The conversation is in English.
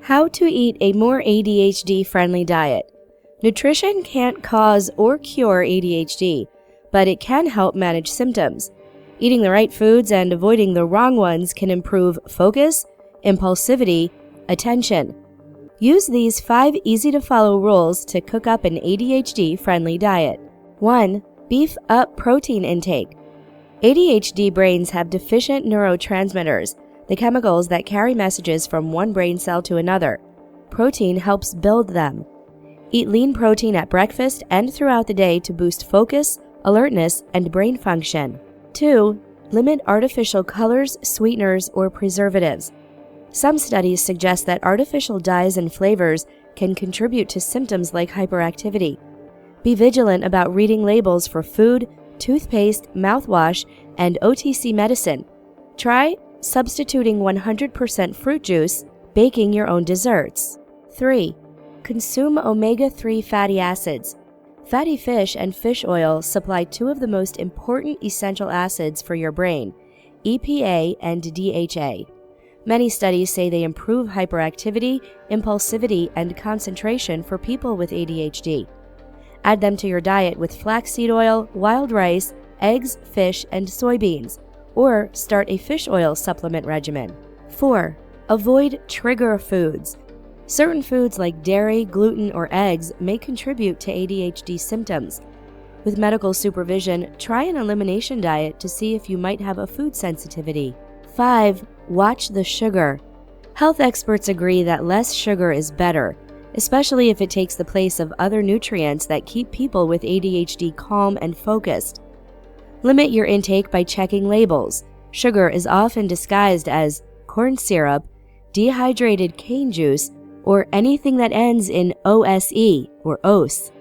How to eat a more ADHD-friendly diet. Nutrition can't cause or cure ADHD, but it can help manage symptoms. Eating the right foods and avoiding the wrong ones can improve focus, impulsivity, attention. Use these 5 easy-to-follow rules to cook up an ADHD-friendly diet. 1. Beef up protein intake. ADHD brains have deficient neurotransmitters, the chemicals that carry messages from one brain cell to another. Protein helps build them. Eat lean protein at breakfast and throughout the day to boost focus, alertness, and brain function. 2. Limit artificial colors, sweeteners, or preservatives. Some studies suggest that artificial dyes and flavors can contribute to symptoms like hyperactivity. Be vigilant about reading labels for food, toothpaste, mouthwash, and OTC medicine. Try substituting 100% fruit juice, baking your own desserts. 3. Consume omega-3 fatty acids. Fatty fish and fish oil supply 2 of the most important essential acids for your brain, EPA and DHA. Many studies say they improve hyperactivity, impulsivity, and concentration for people with ADHD. Add them to your diet with flaxseed oil, wild rice, eggs, fish, and soybeans, or start a fish oil supplement regimen. 4. Avoid trigger foods. Certain foods like dairy, gluten, or eggs may contribute to ADHD symptoms. With medical supervision, try an elimination diet to see if you might have a food sensitivity. 5. Watch the sugar. Health experts agree that less sugar is better, especially if it takes the place of other nutrients that keep people with ADHD calm and focused. Limit your intake by checking labels. Sugar is often disguised as corn syrup, dehydrated cane juice, or anything that ends in OSE or OS.